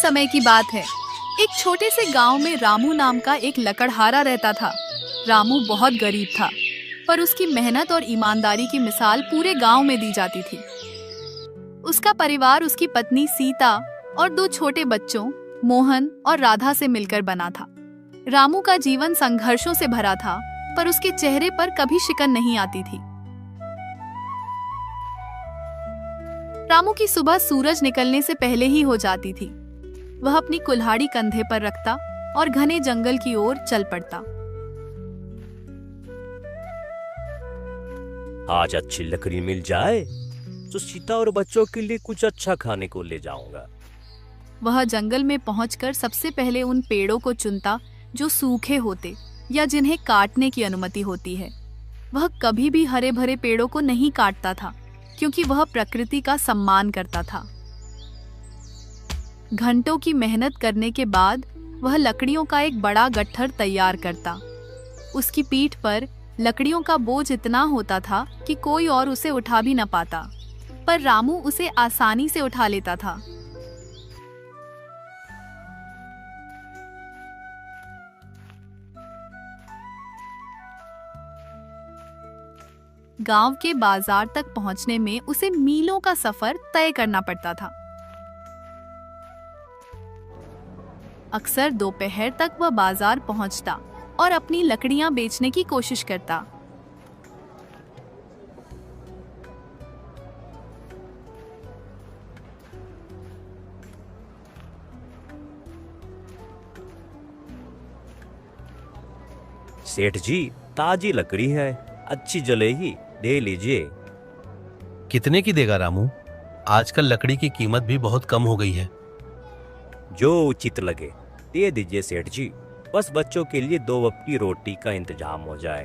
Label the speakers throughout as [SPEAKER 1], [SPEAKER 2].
[SPEAKER 1] समय की बात है। एक छोटे से गांव में रामू नाम का एक लकड़हारा रहता था। रामू बहुत गरीब था, पर उसकी मेहनत और ईमानदारी की मिसाल पूरे गांव में दी जाती थी। उसका परिवार उसकी पत्नी सीता और 2 छोटे बच्चों मोहन और राधा से मिलकर बना था। रामू का जीवन संघर्षों से भरा था, पर उसके चेहरे पर कभी शिकन नहीं आती थी। रामू की सुबह सूरज निकलने से पहले ही हो जाती थी। वह अपनी कुल्हाड़ी कंधे पर रखता और घने जंगल की ओर चल पड़ता।
[SPEAKER 2] आज अच्छी लकड़ी मिल जाए तो सीता और बच्चों के लिए कुछ अच्छा खाने को ले जाऊंगा।
[SPEAKER 1] वह जंगल में पहुंचकर सबसे पहले उन पेड़ों को चुनता जो सूखे होते या जिन्हें काटने की अनुमति होती है। वह कभी भी हरे भरे पेड़ों को नहीं काटता था, क्योंकि वह प्रकृति का सम्मान करता था। घंटों की मेहनत करने के बाद वह लकड़ियों का एक बड़ा गट्ठर तैयार करता। उसकी पीठ पर लकड़ियों का बोझ इतना होता था कि कोई और उसे उठा भी न पाता, पर रामू उसे आसानी से उठा लेता था। गांव के बाजार तक पहुंचने में उसे मीलों का सफर तय करना पड़ता था। अक्सर दोपहर तक वह बाजार पहुंचता और अपनी लकड़ियां बेचने की कोशिश करता।
[SPEAKER 2] सेठ जी, ताजी लकड़ी है, अच्छी जलेगी, दे लीजिए।
[SPEAKER 3] कितने की देगा रामू? आजकल लकड़ी की कीमत भी बहुत कम हो गई है।
[SPEAKER 2] जो उचित लगे दे दीजिए सेठ जी। बस बच्चों के लिए 2 वक्त की रोटी का इंतजाम हो जाए।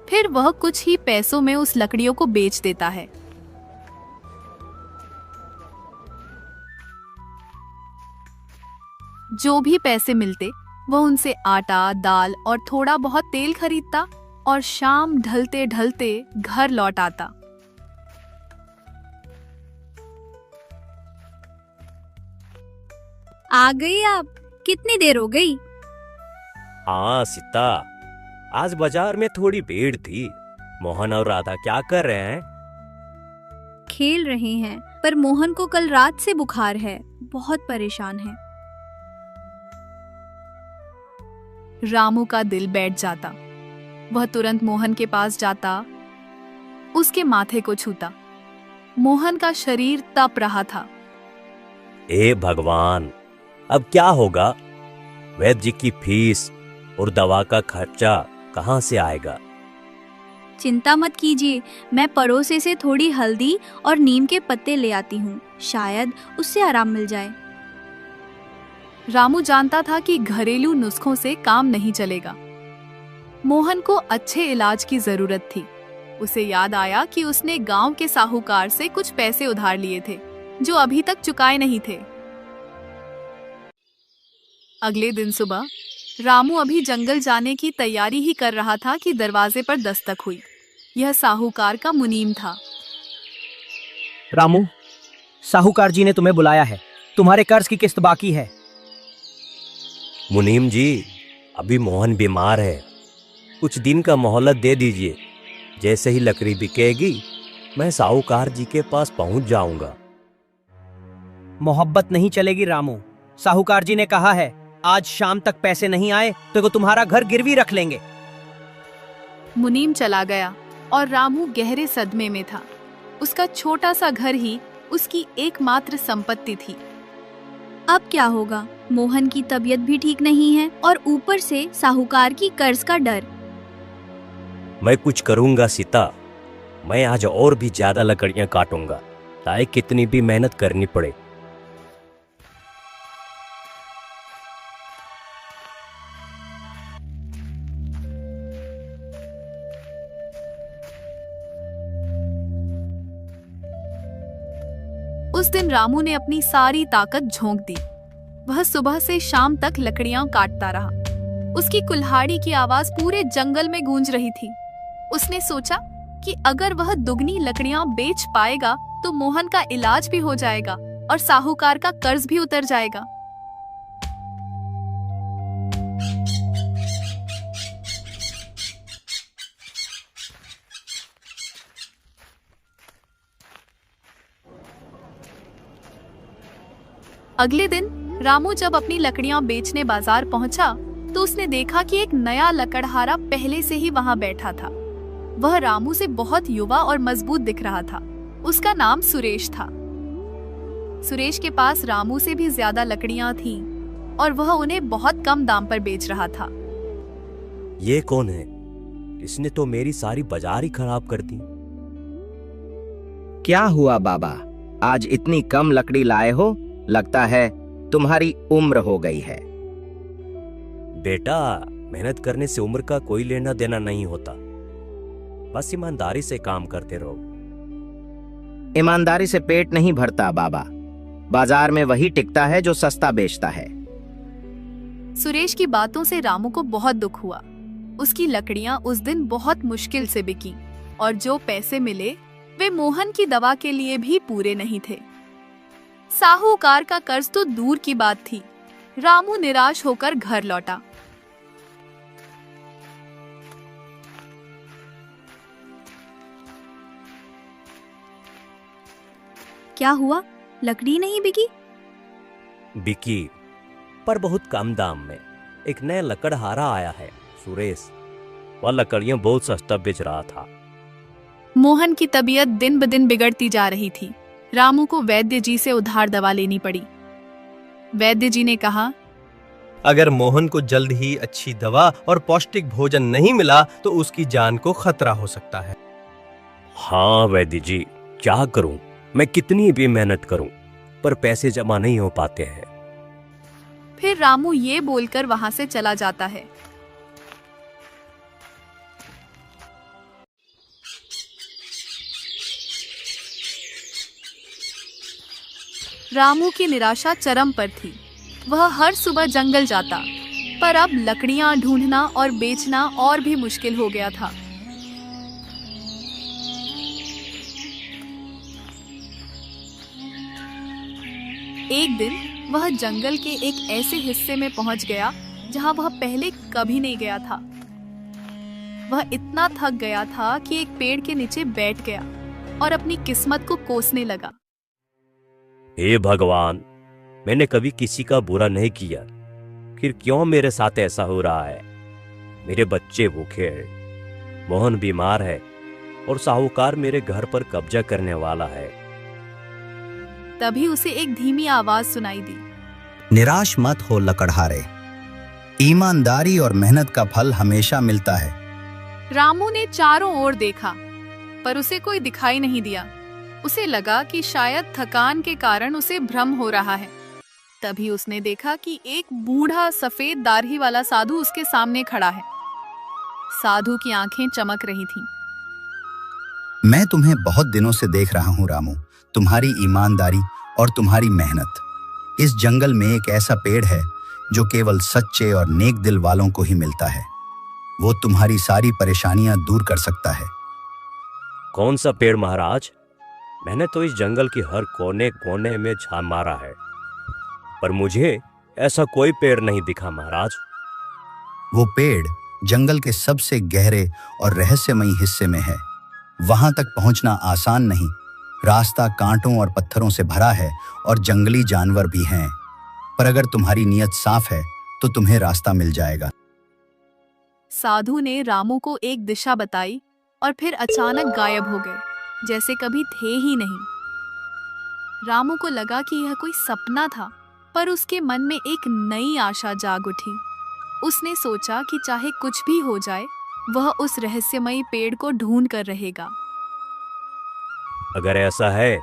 [SPEAKER 1] फिर वह कुछ ही पैसों में उस लकड़ियों को बेच देता है। जो भी पैसे मिलते वह उनसे आटा, दाल और थोड़ा बहुत तेल खरीदता और शाम ढलते ढलते घर लौट आता।
[SPEAKER 4] आ गई आप? कितनी देर हो गई?
[SPEAKER 2] हाँ सीता, आज बाजार में थोड़ी भीड़ थी। मोहन और राधा क्या कर रहे हैं?
[SPEAKER 4] खेल रहे हैं, पर मोहन को कल रात से बुखार है, बहुत परेशान है।
[SPEAKER 1] रामू का दिल बैठ जाता। वह तुरंत मोहन के पास जाता, उसके माथे को छूता। मोहन का शरीर तप रहा था।
[SPEAKER 2] ए भगवान, अब क्या होगा? वैद्य जी की फीस और दवा का खर्चा कहाँ से आएगा?
[SPEAKER 4] चिंता मत कीजिए, मैं पड़ोसे से थोड़ी हल्दी और नीम के पत्ते ले आती हूँ, शायद उससे आराम मिल जाए।
[SPEAKER 1] रामू जानता था कि घरेलू नुस्खों से काम नहीं चलेगा। मोहन को अच्छे इलाज की जरूरत थी। उसे याद आया कि उसने गांव के साहूकार से कुछ पैसे उधार लिए थे, जो अभी तक चुकाए नहीं थे। अगले दिन सुबह रामू अभी जंगल जाने की तैयारी ही कर रहा था कि दरवाजे पर दस्तक हुई। यह साहूकार का मुनीम था।
[SPEAKER 5] रामू, साहूकार जी ने तुम्हें बुलाया है। तुम्हारे कर्ज की किस्त बाकी है।
[SPEAKER 2] मुनीम जी, अभी मोहन बीमार है, कुछ दिन का मोहलत दे दीजिए। जैसे ही लकड़ी बिकेगी मैं साहूकार जी के पास पहुंच जाऊंगा।
[SPEAKER 5] मोहब्बत नहीं चलेगी रामू। साहूकार जी ने कहा है, आज शाम तक पैसे नहीं आए तो तुम्हारा घर गिरवी रख लेंगे।
[SPEAKER 1] मुनीम चला गया और रामू गहरे सदमे में था। उसका छोटा सा घर ही उसकी एकमात्र संपत्ति थी।
[SPEAKER 4] अब क्या होगा? मोहन की तबीयत भी ठीक नहीं है और ऊपर से साहूकार की कर्ज का डर।
[SPEAKER 2] मैं कुछ करूंगा सीता। मैं आज और भी ज्यादा लकड़ियां काटूंगा, चाहे कितनी भी मेहनत करनी पड़े।
[SPEAKER 1] उस दिन रामू ने अपनी सारी ताकत झोंक दी। वह सुबह से शाम तक लकड़ियां काटता रहा। उसकी कुल्हाड़ी की आवाज पूरे जंगल में गूंज रही थी। उसने सोचा कि अगर वह दुगनी लकड़ियां बेच पाएगा तो मोहन का इलाज भी हो जाएगा और साहूकार का कर्ज भी उतर जाएगा। अगले दिन रामू जब अपनी लकड़ियां बेचने बाजार पहुंचा तो उसने देखा कि एक नया लकड़हारा पहले से ही वहां बैठा था। वह रामू से बहुत युवा और मजबूत दिख रहा था। उसका नाम सुरेश था। सुरेश के पास रामू से भी ज्यादा लकड़ियां थीं और वह उन्हें बहुत कम दाम पर बेच रहा था।
[SPEAKER 2] ये कौन है? इसने तो मेरी सारी बाजार ही खराब कर दी।
[SPEAKER 6] क्या हुआ बाबा, आज इतनी कम लकड़ी लाए हो? लगता है तुम्हारी उम्र हो गई है।
[SPEAKER 2] बेटा, मेहनत करने से उम्र का कोई लेना देना नहीं होता। बस ईमानदारी से काम करते रहो।
[SPEAKER 6] ईमानदारी से पेट नहीं भरता बाबा। बाजार में वही टिकता है जो सस्ता बेचता है।
[SPEAKER 1] सुरेश की बातों से रामू को बहुत दुख हुआ। उसकी लकड़ियां उस दिन बहुत मुश्किल से बिकी और जो पैसे मिले वे मोहन की दवा के लिए भी पूरे नहीं थे। साहूकार का कर्ज तो दूर की बात थी। रामू निराश होकर घर लौटा।
[SPEAKER 4] क्या हुआ, लकड़ी नहीं बिकी?
[SPEAKER 2] बिकी, पर बहुत कम दाम में। एक नया लकड़हारा आया है, सुरेश। वह लकड़ियां बहुत सस्ता बेच रहा था।
[SPEAKER 1] मोहन की तबीयत दिन ब दिन बिगड़ती जा रही थी। रामू को वैद्य जी से उधार दवा लेनी पड़ी। वैद्य जी ने कहा,
[SPEAKER 3] अगर मोहन को जल्द ही अच्छी दवा और पौष्टिक भोजन नहीं मिला तो उसकी जान को खतरा हो सकता है।
[SPEAKER 2] हाँ वैद्य जी, क्या करूं? मैं कितनी भी मेहनत करूं पर पैसे जमा नहीं हो पाते हैं।
[SPEAKER 1] फिर रामू ये बोलकर वहां से चला जाता है। रामू की निराशा चरम पर थी। वह हर सुबह जंगल जाता, पर अब लकड़ियां ढूंढना और बेचना और भी मुश्किल हो गया था। एक दिन वह जंगल के एक ऐसे हिस्से में पहुंच गया जहां वह पहले कभी नहीं गया था। वह इतना थक गया था कि एक पेड़ के नीचे बैठ गया और अपनी किस्मत को कोसने लगा।
[SPEAKER 2] हे भगवान, मैंने कभी किसी का बुरा नहीं किया, फिर क्यों मेरे साथ ऐसा हो रहा है? मेरे बच्चे भूखे हैं, मोहन बीमार है और साहूकार मेरे घर पर कब्जा करने वाला है।
[SPEAKER 1] तभी उसे एक धीमी आवाज सुनाई दी।
[SPEAKER 7] निराश मत हो लकड़हारे, ईमानदारी और मेहनत का फल हमेशा मिलता है।
[SPEAKER 1] रामू ने चारों ओर देखा, पर उसे कोई दिखाई नहीं दिया। उसे लगा कि शायद थकान के कारण उसे भ्रम हो रहा है। तभी उसने देखा कि एक बूढ़ा सफेद दाढ़ी वाला साधु उसके सामने खड़ा है। साधु की आंखें चमक रही थीं।
[SPEAKER 7] मैं तुम्हें बहुत दिनों से देख रहा हूँ रामू, तुम्हारी ईमानदारी और तुम्हारी मेहनत। इस जंगल में एक ऐसा पेड़ है जो केवल सच्चे और नेक दिल वालों को ही मिलता है। वो तुम्हारी सारी परेशानियां दूर कर सकता है।
[SPEAKER 2] कौन सा पेड़ महाराज? मैंने तो इस जंगल की हर कोने कोने में छान मारा है, पर मुझे ऐसा कोई पेड़ नहीं दिखा महाराज।
[SPEAKER 7] वो पेड़ जंगल के सबसे गहरे और रहस्यमयी हिस्से में है। वहां तक पहुंचना आसान नहीं। रास्ता कांटों और पत्थरों से भरा है और जंगली जानवर भी हैं। पर अगर तुम्हारी नीयत साफ है तो तुम्हें रास्ता मिल जाएगा।
[SPEAKER 1] साधु ने रामू को एक दिशा बताई और फिर अचानक गायब हो गए, जैसे कभी थे ही नहीं। रामू को लगा कि यह कोई सपना था, पर उसके मन में एक नई आशा जाग उठी। उसने सोचा कि चाहे कुछ भी हो जाए, वह उस रहस्यमयी पेड़ को ढूंढ कर रहेगा।
[SPEAKER 2] अगर ऐसा है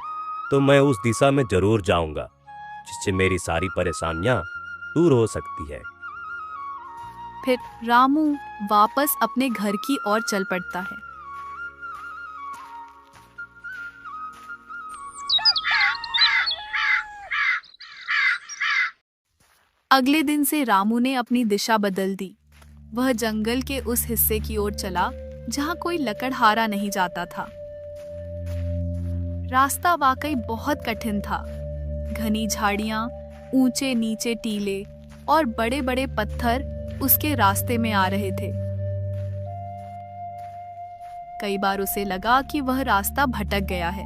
[SPEAKER 2] तो मैं उस दिशा में जरूर जाऊंगा, जिससे मेरी सारी परेशानियां दूर हो सकती है।
[SPEAKER 1] फिर रामू वापस अपने घर की ओर चल पड़ता है। अगले दिन से रामू ने अपनी दिशा बदल दी। वह जंगल के उस हिस्से की ओर चला जहां कोई लकड़हारा नहीं जाता था। रास्ता वाकई बहुत कठिन था। घनी झाड़ियां, ऊंचे नीचे टीले और बड़े बड़े पत्थर उसके रास्ते में आ रहे थे। कई बार उसे लगा कि वह रास्ता भटक गया है।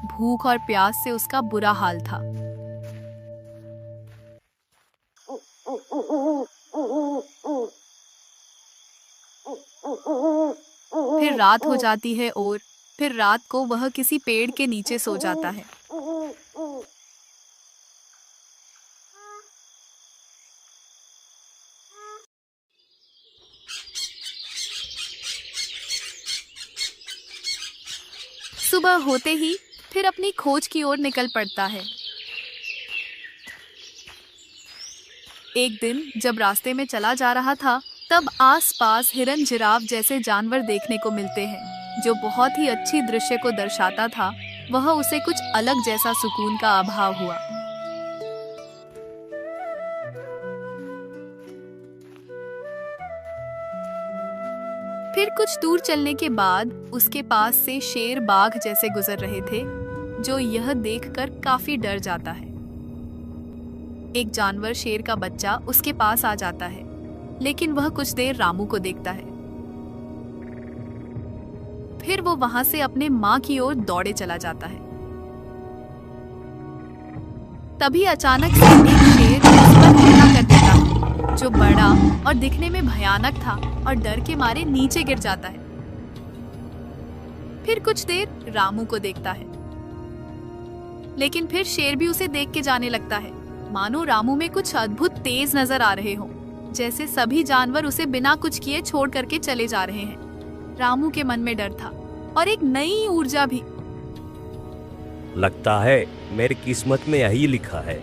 [SPEAKER 1] भूख और प्यास से उसका बुरा हाल था। फिर रात हो जाती है और फिर रात को वह किसी पेड़ के नीचे सो जाता है। सुबह होते ही फिर अपनी खोज की ओर निकल पड़ता है। एक दिन जब रास्ते में चला जा रहा था, तब आसपास हिरन, जिराफ जैसे जानवर देखने को मिलते हैं, जो बहुत ही अच्छी दृश्य को दर्शाता था। वह उसे कुछ अलग जैसा सुकून का अभाव हुआ। फिर कुछ दूर चलने के बाद उसके पास से शेर, बाघ जैसे गुजर रहे थे, जो यह देखकर काफी डर जाता है। एक जानवर, शेर का बच्चा, उसके पास आ जाता है, लेकिन वह कुछ देर रामू को देखता है। फिर वो वहां से अपने माँ की ओर दौड़े चला जाता है। तभी अचानक से एक शेर उस पर हमला कर देता है, जो बड़ा और दिखने में भयानक था, और डर के मारे नीचे गिर जाता है। फिर कुछ देर रामू को देखता है, लेकिन फिर शेर भी उसे देख के जाने लगता है, मानो रामू में कुछ अद्भुत तेज नजर आ रहे हो, जैसे सभी जानवर उसे बिना कुछ किए छोड़ करके चले जा रहे हैं। रामू के मन में डर था और एक नई ऊर्जा भी।
[SPEAKER 2] लगता है मेरी किस्मत में यही लिखा है,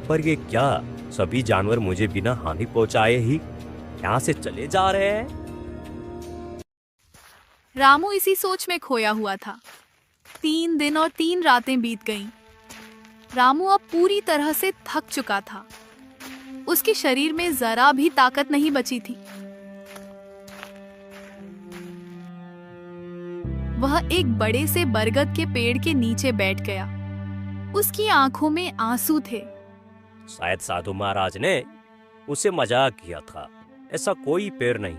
[SPEAKER 2] पर ये क्या, सभी जानवर मुझे बिना हानि पहुंचाए ही यहाँ से चले जा रहे हैं।
[SPEAKER 1] रामू इसी सोच में खोया हुआ था। 3 दिन और 3 रातें बीत गईं। रामू अब पूरी तरह से थक चुका था। उसके शरीर में जरा भी ताकत नहीं बची थी। वह एक बड़े से बरगद के पेड़ के नीचे बैठ गया। उसकी आंखों में आंसू थे।
[SPEAKER 2] शायद साधु महाराज ने उसे मजाक किया था, ऐसा कोई पेड़ नहीं।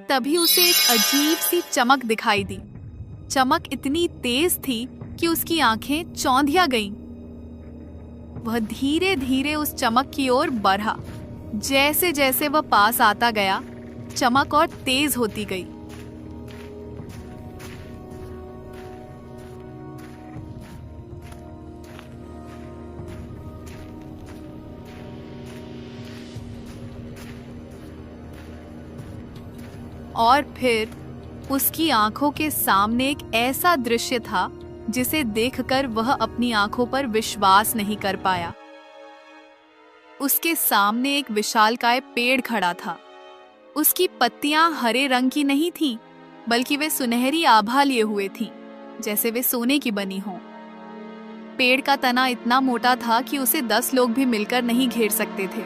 [SPEAKER 1] तभी उसे एक अजीब सी चमक दिखाई दी। चमक इतनी तेज थी कि उसकी आंखें चौंधिया गईं। वह धीरे धीरे उस चमक की ओर बढ़ा। जैसे जैसे वह पास आता गया, चमक और तेज होती गई। और फिर उसकी आंखों के सामने एक ऐसा दृश्य था जिसे देखकर वह अपनी आंखों पर विश्वास नहीं कर पाया। उसके सामने एक विशालकाय पेड़ खड़ा था। उसकी पत्तियां हरे रंग की नहीं थीं, बल्कि वे सुनहरी आभा लिए हुए थीं, जैसे वे सोने की बनी हों। पेड़ का तना इतना मोटा था कि उसे 10 लोग भी मिलकर नहीं घेर सकते थे।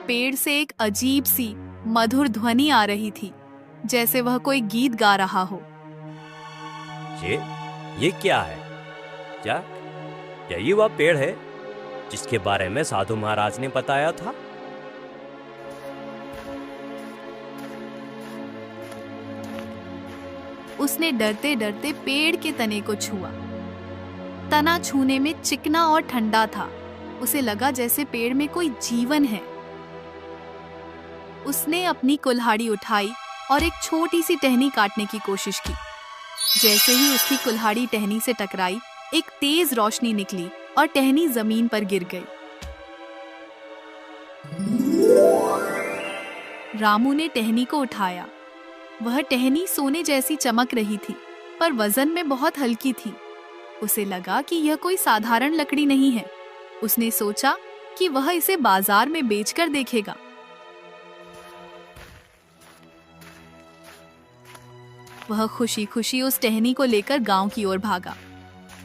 [SPEAKER 1] पेड़ से एक अजीब सी मधुर ध्वनि आ रही थी, जैसे वह कोई गीत गा रहा हो।
[SPEAKER 2] ये क्या है? क्या यही वह पेड़ है जिसके बारे में साधु महाराज ने बताया था?
[SPEAKER 1] उसने डरते डरते पेड़ के तने को छुआ। तना छूने में चिकना और ठंडा था। उसे लगा जैसे पेड़ में कोई जीवन है। उसने अपनी कुल्हाड़ी उठाई और एक छोटी सी टहनी काटने की कोशिश की। जैसे ही उसकी कुल्हाड़ी टहनी से टकराई, एक तेज रोशनी निकली और टहनी जमीन पर गिर गई। रामू ने टहनी को उठाया। वह टहनी सोने जैसी चमक रही थी, पर वजन में बहुत हल्की थी। उसे लगा कि यह कोई साधारण लकड़ी नहीं है। उसने सोचा कि वह इसे बाजार में बेचकर देखेगा। वह खुशी खुशी उस टहनी को लेकर गांव की ओर भागा।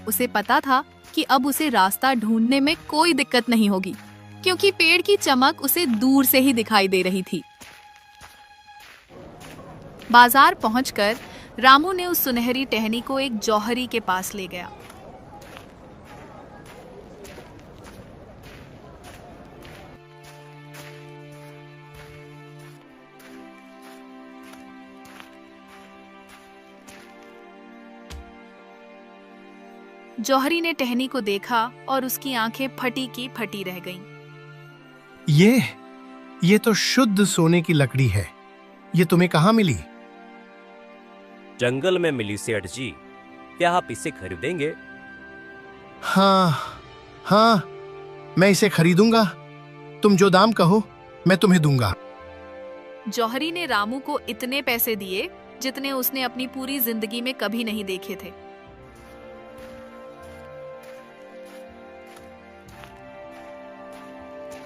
[SPEAKER 1] उसे पता था कि अब उसे रास्ता ढूंढने में कोई दिक्कत नहीं होगी, क्योंकि पेड़ की चमक उसे दूर से ही दिखाई दे रही थी। बाजार पहुंचकर रामू ने उस सुनहरी टहनी को एक जौहरी के पास ले गया। जौहरी ने टहनी को देखा और उसकी आंखें फटी की फटी रह गईं।
[SPEAKER 8] ये तो शुद्ध सोने की लकड़ी है। ये तुम्हें कहाँ मिली?
[SPEAKER 2] जंगल में मिली सेठ जी। क्या आप इसे खरीदेंगे?
[SPEAKER 8] हाँ, मैं इसे खरीदूंगा। तुम जो दाम कहो मैं तुम्हें दूंगा।
[SPEAKER 1] जौहरी ने रामू को इतने पैसे दिए जितने उसने अपनी पूरी जिंदगी में कभी नहीं देखे थे।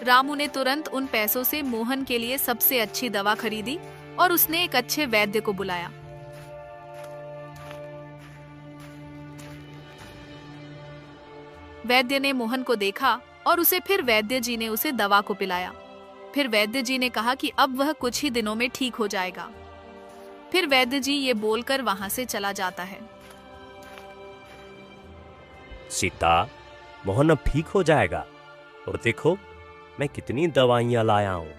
[SPEAKER 1] रामू ने तुरंत उन पैसों से मोहन के लिए सबसे अच्छी दवा खरीदी और उसने एक अच्छे वैद्य को बुलाया। वैद्य ने मोहन को देखा और उसे फिर वैद्य जी ने उसे दवा को पिलाया। फिर वैद्य जी ने कहा कि अब वह कुछ ही दिनों में ठीक हो जाएगा। फिर वैद्य जी ये बोलकर वहां से चला जाता है।
[SPEAKER 2] सीता, मोहन अब ठीक हो जाएगा। और देखो मैं कितनी दवाइयां लाया हूँ।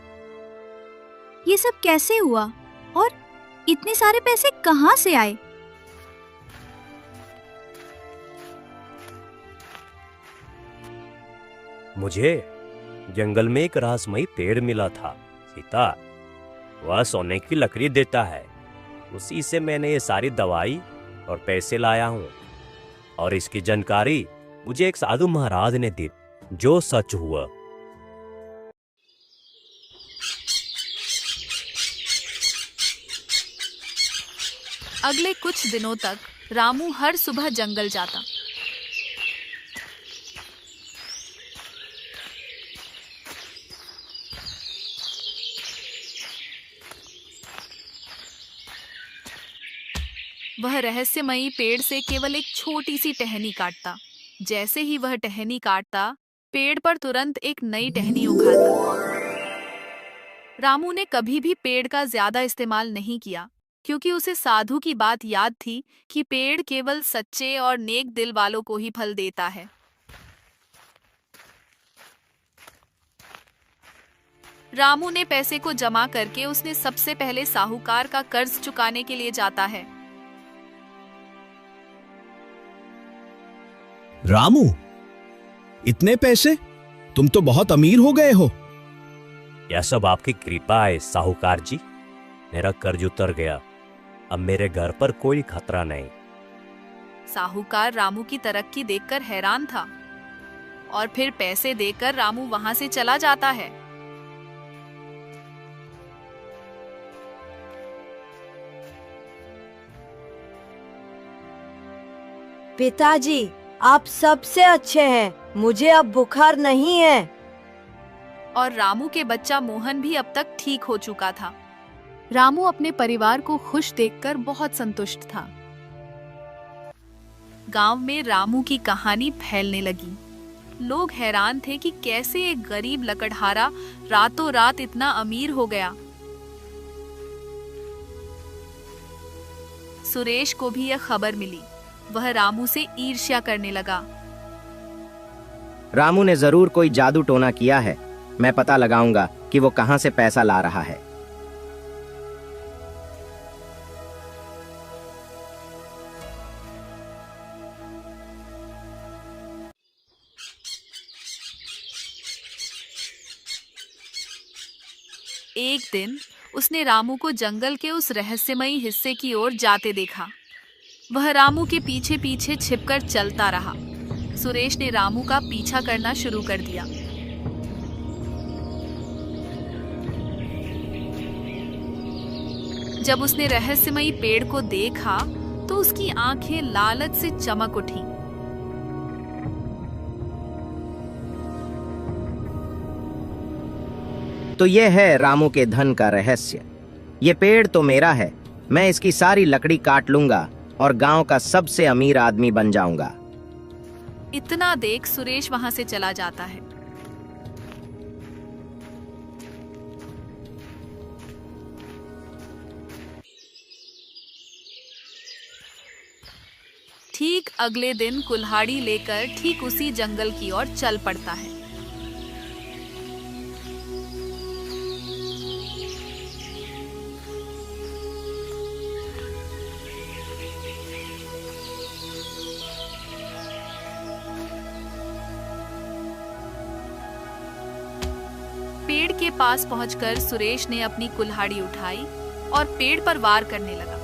[SPEAKER 4] ये सब कैसे हुआ और इतने सारे पैसे कहाँ से आए?
[SPEAKER 2] मुझे जंगल में एक रहस्यमयी पेड़ मिला था सीता। वह सोने की लकड़ी देता है। उसी से मैंने ये सारी दवाई और पैसे लाया हूँ। और इसकी जानकारी मुझे एक साधु महाराज ने दी, जो सच हुआ।
[SPEAKER 1] अगले कुछ दिनों तक रामू हर सुबह जंगल जाता। वह रहस्यमयी पेड़ से केवल एक छोटी सी टहनी काटता। जैसे ही वह टहनी काटता, पेड़ पर तुरंत एक नई टहनी उखाड़ता। रामू ने कभी भी पेड़ का ज्यादा इस्तेमाल नहीं किया, क्योंकि उसे साधु की बात याद थी कि पेड़ केवल सच्चे और नेक दिल वालों को ही फल देता है। रामू ने पैसे को जमा करके उसने सबसे पहले साहूकार का कर्ज चुकाने के लिए जाता है।
[SPEAKER 9] रामू, इतने पैसे? तुम तो बहुत अमीर हो गए हो।
[SPEAKER 2] यह सब आपकी कृपा है साहूकार जी। मेरा कर्ज उतर गया। अब मेरे घर पर कोई खतरा नहीं।
[SPEAKER 1] साहूकार रामू की तरक्की देखकर हैरान था और फिर पैसे देकर रामू वहां से चला जाता है।
[SPEAKER 10] पिताजी, आप सबसे अच्छे हैं। मुझे अब बुखार नहीं है।
[SPEAKER 1] और रामू के बच्चा मोहन भी अब तक ठीक हो चुका था। रामू अपने परिवार को खुश देखकर बहुत संतुष्ट था। गांव में रामू की कहानी फैलने लगी। लोग हैरान थे कि कैसे एक गरीब लकड़हारा रातों रात इतना अमीर हो गया। सुरेश को भी यह खबर मिली। वह रामू से ईर्ष्या करने लगा।
[SPEAKER 6] रामू ने जरूर कोई जादू टोना किया है। मैं पता लगाऊंगा कि वो कहां से पैसा ला रहा है।
[SPEAKER 1] एक दिन उसने रामू को जंगल के उस रहस्यमयी हिस्से की ओर जाते देखा। वह रामू के पीछे पीछे छिपकर चलता रहा। सुरेश ने रामू का पीछा करना शुरू कर दिया। जब उसने रहस्यमयी पेड़ को देखा तो उसकी आंखें लालच से चमक उठी।
[SPEAKER 6] तो ये है रामू के धन का रहस्य। ये पेड़ तो मेरा है। मैं इसकी सारी लकड़ी काट लूंगा और गांव का सबसे अमीर आदमी बन जाऊंगा।
[SPEAKER 1] इतना देख सुरेश वहां से चला जाता है। ठीक अगले दिन कुल्हाड़ी लेकर ठीक उसी जंगल की ओर चल पड़ता है। पेड़ के पास पहुंचकर सुरेश ने अपनी कुल्हाड़ी उठाई और पेड़ पर वार करने लगा।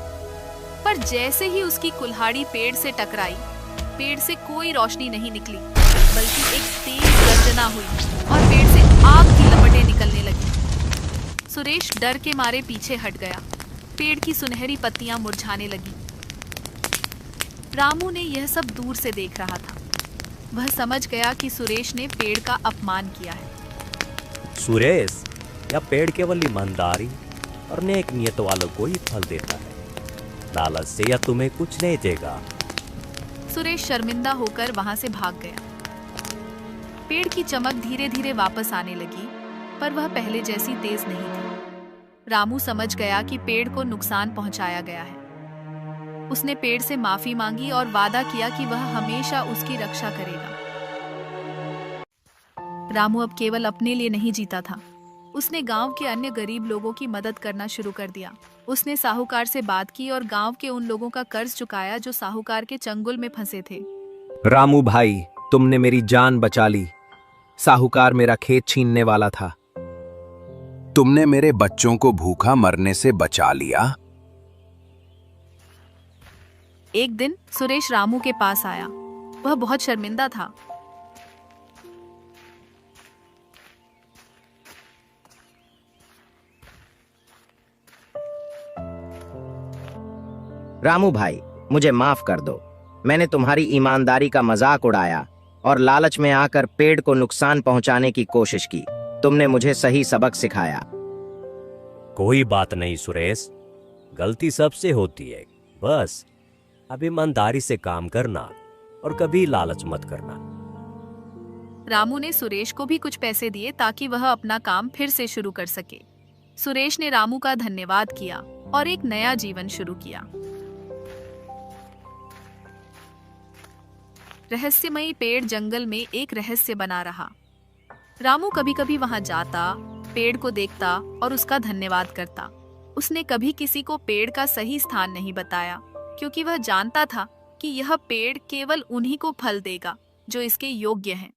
[SPEAKER 1] पर जैसे ही उसकी कुल्हाड़ी पेड़ से टकराई, पेड़ से कोई रोशनी नहीं निकली, बल्कि एक तेज गर्जना हुई और पेड़ से आग की लपटें निकलने लगी। सुरेश डर के मारे पीछे हट गया। पेड़ की सुनहरी पत्तियां मुरझाने लगी। रामू ने यह सब दूर से देख रहा था। वह समझ गया कि सुरेश ने पेड़ का अपमान किया है।
[SPEAKER 2] सुरेश, यह पेड़ केवल ईमानदारी और नेक नियत वालों को ही फल देता है। लालच से यह तुम्हें कुछ नहीं देगा।
[SPEAKER 1] सुरेश शर्मिंदा होकर वहां से भाग गया। पेड़ की चमक धीरे धीरे वापस आने लगी, पर वह पहले जैसी तेज नहीं थी। रामू समझ गया कि पेड़ को नुकसान पहुंचाया गया है। उसने पेड़ से माफी मांगी और वादा किया कि वह हमेशा उसकी रक्षा करेगा। रामू अब केवल अपने लिए नहीं जीता था। उसने गांव के अन्य गरीब लोगों की मदद करना शुरू कर दिया। उसने साहूकार से बात की और गांव के उन लोगों का कर्ज चुकाया जो साहूकार के चंगुल में फंसे थे।
[SPEAKER 11] रामू भाई, तुमने मेरी जान बचा ली। साहूकार मेरा खेत छीनने वाला था।
[SPEAKER 12] तुमने मेरे बच्चों को भूखा मरने से बचा लिया।
[SPEAKER 1] एक दिन सुरेश रामू के पास आया। वह बहुत शर्मिंदा था।
[SPEAKER 6] रामू भाई, मुझे माफ कर दो। मैंने तुम्हारी ईमानदारी का मजाक उड़ाया और लालच में आकर पेड़ को नुकसान पहुंचाने की कोशिश की। तुमने मुझे सही सबक सिखाया।
[SPEAKER 2] कोई बात नहीं सुरेश, गलती सबसे होती है। बस अब ईमानदारी से काम करना और कभी लालच मत करना।
[SPEAKER 1] रामू ने सुरेश को भी कुछ पैसे दिए ताकि वह अपना काम फिर से शुरू कर सके। सुरेश ने रामू का धन्यवाद किया और एक नया जीवन शुरू किया। रहस्यमयी पेड़ जंगल में एक रहस्य बना रहा। रामू कभी कभी वहां जाता, पेड़ को देखता और उसका धन्यवाद करता। उसने कभी किसी को पेड़ का सही स्थान नहीं बताया, क्योंकि वह जानता था कि यह पेड़ केवल उन्हीं को फल देगा जो इसके योग्य हैं।